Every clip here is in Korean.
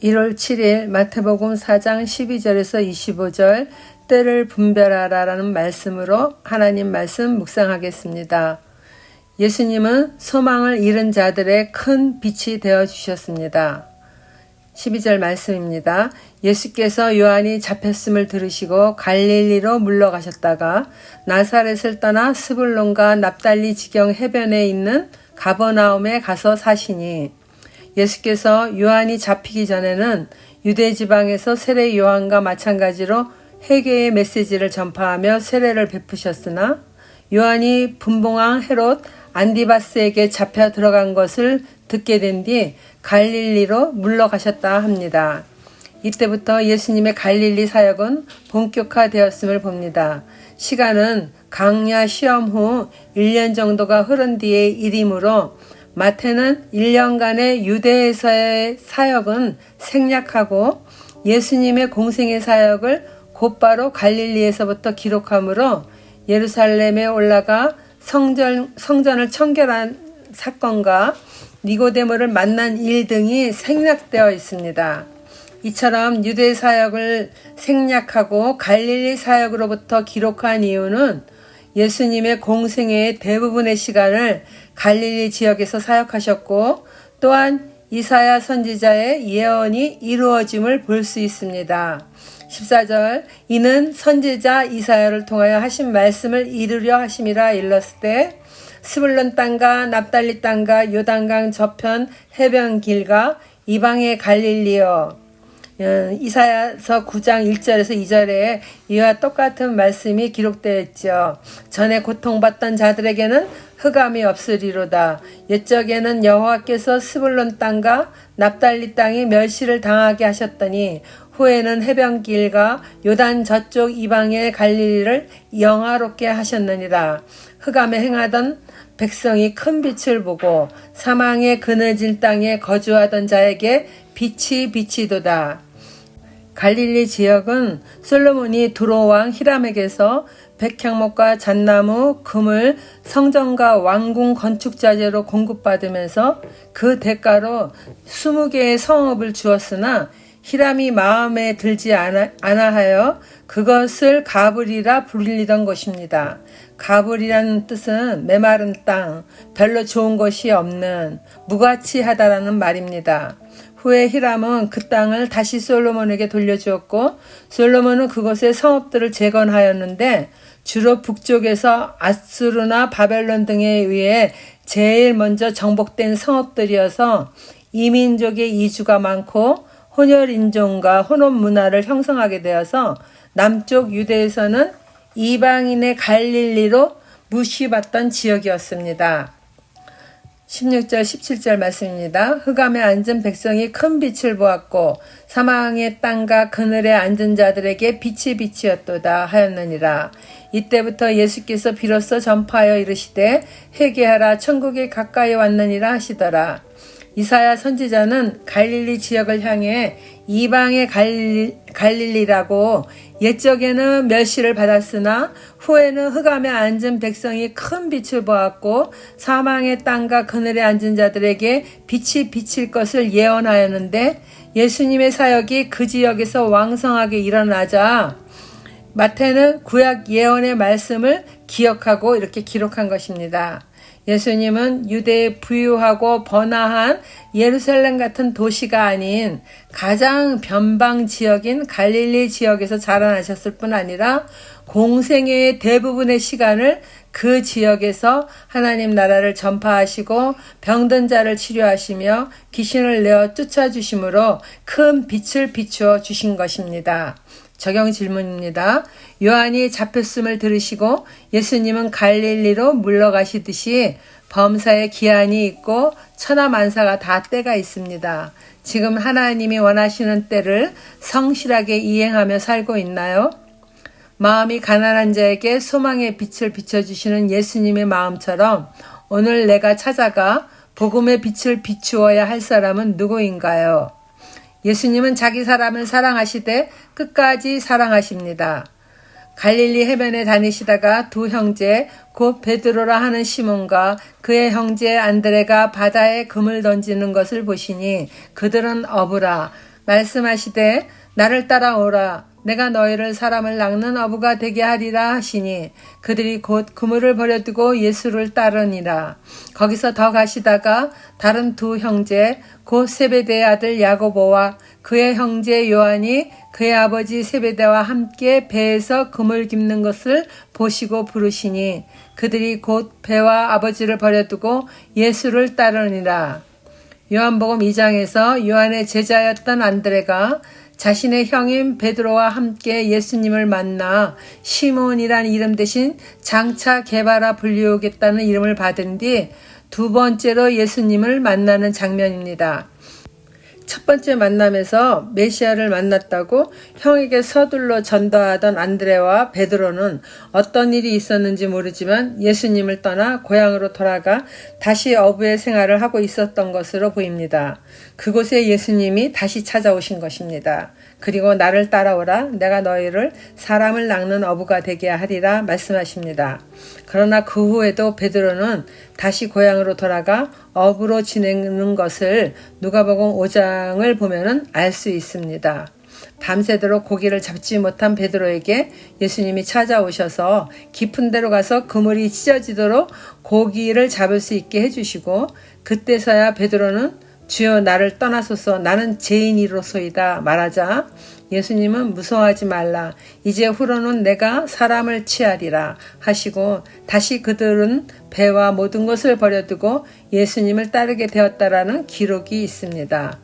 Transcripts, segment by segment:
1월 7일 마태복음 4장 12절에서 25절 때를 분별하라라는 말씀으로 하나님 말씀 묵상하겠습니다. 예수님은 소망을 잃은 자들의 큰 빛이 되어주셨습니다. 12절 말씀입니다. 예수께서 요한이 잡혔음을 들으시고 갈릴리로 물러가셨다가 나사렛을 떠나 스불론과 납달리 지경 해변에 있는 가버나움에 가서 사시니 예수께서 요한이 잡히기 전에는 유대 지방에서 세례 요한과 마찬가지로 회개의 메시지를 전파하며 세례를 베푸셨으나 요한이 분봉왕 헤롯 안디바스에게 잡혀 들어간 것을 듣게 된 뒤 갈릴리로 물러가셨다 합니다. 이때부터 예수님의 갈릴리 사역은 본격화되었음을 봅니다. 시간은 강야 시험 후 1년 정도가 흐른 뒤의 일이므로 마태는 1년간의 유대에서의 사역은 생략하고 예수님의 공생의 사역을 곧바로 갈릴리에서부터 기록하므로 예루살렘에 올라가 성전을 청결한 사건과 니고데모를 만난 일 등이 생략되어 있습니다. 이처럼 유대 사역을 생략하고 갈릴리 사역으로부터 기록한 이유는 예수님의 공생애의 대부분의 시간을 갈릴리 지역에서 사역하셨고 또한 이사야 선지자의 예언이 이루어짐을 볼 수 있습니다. 14절 이는 선지자 이사야를 통하여 하신 말씀을 이루려 하심이라 일렀을 때 스불론 땅과 납달리 땅과 요단강 저편 해변 길과 이방의 갈릴리여. 이사야서 9장 1절에서 2절에 이와 똑같은 말씀이 기록되어 있죠. 전에 고통받던 자들에게는 흑암이 없으리로다. 옛적에는 여호와께서 스불론 땅과 납달리 땅이 멸시를 당하게 하셨더니 후에는 해변길과 요단 저쪽 이방의 갈릴리를 영화롭게 하셨느니라. 흑암에 행하던 백성이 큰 빛을 보고 사망의 그늘진 땅에 거주하던 자에게 빛이 비치도다. 갈릴리 지역은 솔로몬이 두로왕 히람에게서 백향목과 잣나무, 금을 성전과 왕궁 건축 자재로 공급받으면서 그 대가로 20개의 성읍을 주었으나 히람이 마음에 들지 않아 하여 그것을 가불이라 불리던 것입니다. 가불이라는 뜻은 메마른 땅, 별로 좋은 것이 없는, 무가치하다라는 말입니다. 후에 히람은 그 땅을 다시 솔로몬에게 돌려주었고 솔로몬은 그곳의 성읍들을 재건하였는데 주로 북쪽에서 아수르나 바벨론 등에 의해 제일 먼저 정복된 성읍들이어서 이민족의 이주가 많고 혼혈인종과 혼업 문화를 형성하게 되어서 남쪽 유대에서는 이방인의 갈릴리로 무시받던 지역이었습니다. 16절 17절 말씀입니다. 흑암에 앉은 백성이 큰 빛을 보았고 사망의 땅과 그늘에 앉은 자들에게 빛이 빛이었도다 하였느니라. 이때부터 예수께서 비로소 전파하여 이르시되 회개하라 천국이 가까이 왔느니라 하시더라. 이사야 선지자는 갈릴리 지역을 향해 이방의 갈릴리라고 옛적에는 멸시를 받았으나 후에는 흑암에 앉은 백성이 큰 빛을 보았고 사망의 땅과 그늘에 앉은 자들에게 빛이 비칠 것을 예언하였는데 예수님의 사역이 그 지역에서 왕성하게 일어나자 마태는 구약 예언의 말씀을 기억하고 이렇게 기록한 것입니다. 예수님은 유대의 부유하고 번화한 예루살렘 같은 도시가 아닌 가장 변방 지역인 갈릴리 지역에서 자라나셨을 뿐 아니라 공생애의 대부분의 시간을 그 지역에서 하나님 나라를 전파하시고 병든 자를 치료하시며 귀신을 내어 쫓아주심으로 큰 빛을 비추어 주신 것입니다. 적용 질문입니다. 요한이 잡혔음을 들으시고 예수님은 갈릴리로 물러가시듯이 범사에 기한이 있고 천하만사가 다 때가 있습니다. 지금 하나님이 원하시는 때를 성실하게 이행하며 살고 있나요? 마음이 가난한 자에게 소망의 빛을 비춰주시는 예수님의 마음처럼 오늘 내가 찾아가 복음의 빛을 비추어야 할 사람은 누구인가요? 예수님은 자기 사람을 사랑하시되 끝까지 사랑하십니다. 갈릴리 해변에 다니시다가 두 형제 곧 베드로라 하는 시몬과 그의 형제 안드레가 바다에 금을 던지는 것을 보시니 그들은 어부라 말씀하시되 나를 따라오라. 내가 너희를 사람을 낚는 어부가 되게 하리라 하시니 그들이 곧 그물을 버려두고 예수를 따르니라. 거기서 더 가시다가 다른 두 형제 곧 세베대의 아들 야고보와 그의 형제 요한이 그의 아버지 세베대와 함께 배에서 그물 깁는 것을 보시고 부르시니 그들이 곧 배와 아버지를 버려두고 예수를 따르니라. 요한복음 2장에서 요한의 제자였던 안드레가 자신의 형인 베드로와 함께 예수님을 만나 시몬이란 이름 대신 장차 게바라 불리우겠다는 이름을 받은 뒤 두 번째로 예수님을 만나는 장면입니다. 첫 번째 만남에서 메시아를 만났다고 형에게 서둘러 전도하던 안드레와 베드로는 어떤 일이 있었는지 모르지만 예수님을 떠나 고향으로 돌아가 다시 어부의 생활을 하고 있었던 것으로 보입니다. 그곳에 예수님이 다시 찾아오신 것입니다. 그리고 나를 따라오라. 내가 너희를 사람을 낚는 어부가 되게 하리라 말씀하십니다. 그러나 그 후에도 베드로는 다시 고향으로 돌아가 어부로 지내는 것을 누가복음 5장을 보면은 알 수 있습니다. 밤새도록 고기를 잡지 못한 베드로에게 예수님이 찾아오셔서 깊은 데로 가서 그물이 찢어지도록 고기를 잡을 수 있게 해주시고 그때서야 베드로는 주여 나를 떠나소서 나는 죄인이로소이다 말하자 예수님은 무서워하지 말라. 이제 후로는 내가 사람을 취하리라 하시고 다시 그들은 배와 모든 것을 버려두고 예수님을 따르게 되었다라는 기록이 있습니다.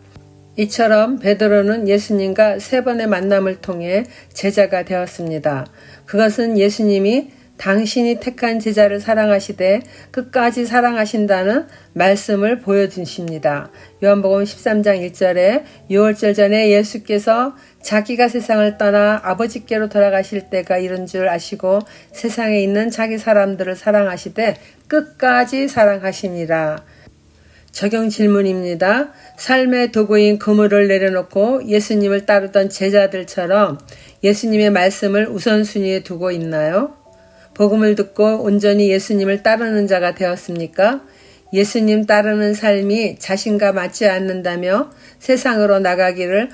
이처럼 베드로는 예수님과 3번의 만남을 통해 제자가 되었습니다. 그것은 예수님이 당신이 택한 제자를 사랑하시되 끝까지 사랑하신다는 말씀을 보여주십니다. 요한복음 13장 1절에 6월절 전에 예수께서 자기가 세상을 떠나 아버지께로 돌아가실 때가 이른 줄 아시고 세상에 있는 자기 사람들을 사랑하시되 끝까지 사랑하시니라. 적용 질문입니다. 삶의 도구인 그물을 내려놓고 예수님을 따르던 제자들처럼 예수님의 말씀을 우선순위에 두고 있나요? 복음을 듣고 온전히 예수님을 따르는 자가 되었습니까? 예수님 따르는 삶이 자신과 맞지 않는다며 세상으로 나가기를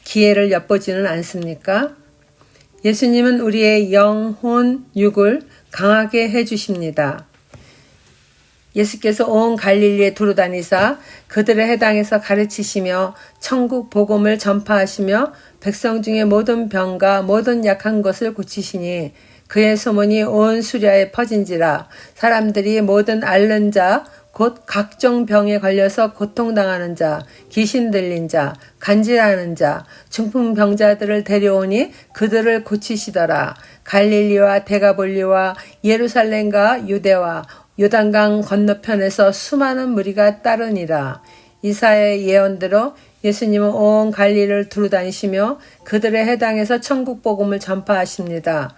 기회를 엿보지는 않습니까? 예수님은 우리의 영혼, 육을 강하게 해주십니다. 예수께서 온 갈릴리에 두루 다니사 그들의 해당에서 가르치시며 천국 복음을 전파하시며 백성 중에 모든 병과 모든 약한 것을 고치시니 그의 소문이 온 수리아에 퍼진지라. 사람들이 모든 앓는 자 곧 각종 병에 걸려서 고통당하는 자, 귀신 들린 자, 간질하는 자, 중풍병자들을 데려오니 그들을 고치시더라. 갈릴리와 데가볼리와 예루살렘과 유대와 요단강 건너편에서 수많은 무리가 따르니라. 이사야의 예언대로 예수님은 온 갈릴리를 두루 다니시며 그들의 해당에서 천국 복음을 전파하십니다.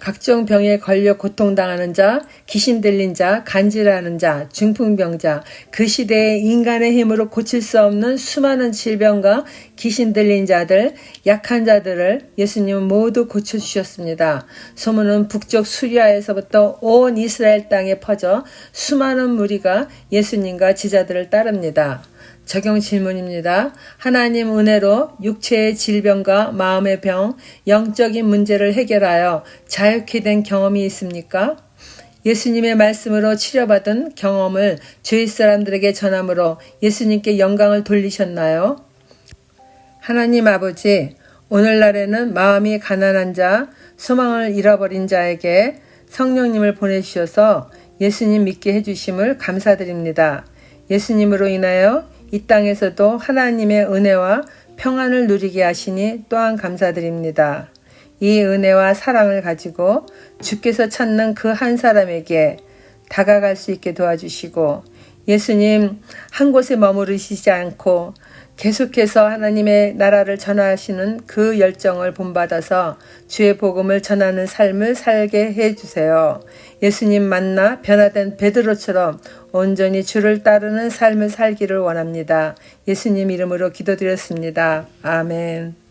각종 병에 걸려 고통당하는 자, 귀신 들린 자, 간질하는 자, 중풍병자, 그 시대의 인간의 힘으로 고칠 수 없는 수많은 질병과 귀신 들린 자들, 약한 자들을 예수님은 모두 고쳐주셨습니다. 소문은 북쪽 수리아에서부터 온 이스라엘 땅에 퍼져 수많은 무리가 예수님과 제자들을 따릅니다. 적용 질문입니다. 하나님 은혜로 육체의 질병과 마음의 병, 영적인 문제를 해결하여 자유케 된 경험이 있습니까? 예수님의 말씀으로 치료받은 경험을 주위 사람들에게 전함으로 예수님께 영광을 돌리셨나요? 하나님 아버지, 오늘날에는 마음이 가난한 자, 소망을 잃어버린 자에게 성령님을 보내주셔서 예수님 믿게 해주심을 감사드립니다. 예수님으로 인하여 이 땅에서도 하나님의 은혜와 평안을 누리게 하시니 또한 감사드립니다. 이 은혜와 사랑을 가지고 주께서 찾는 그 한 사람에게 다가갈 수 있게 도와주시고 예수님 한 곳에 머무르시지 않고 계속해서 하나님의 나라를 전하시는 그 열정을 본받아서 주의 복음을 전하는 삶을 살게 해주세요. 예수님 만나 변화된 베드로처럼 온전히 주를 따르는 삶을 살기를 원합니다. 예수님 이름으로 기도드렸습니다. 아멘.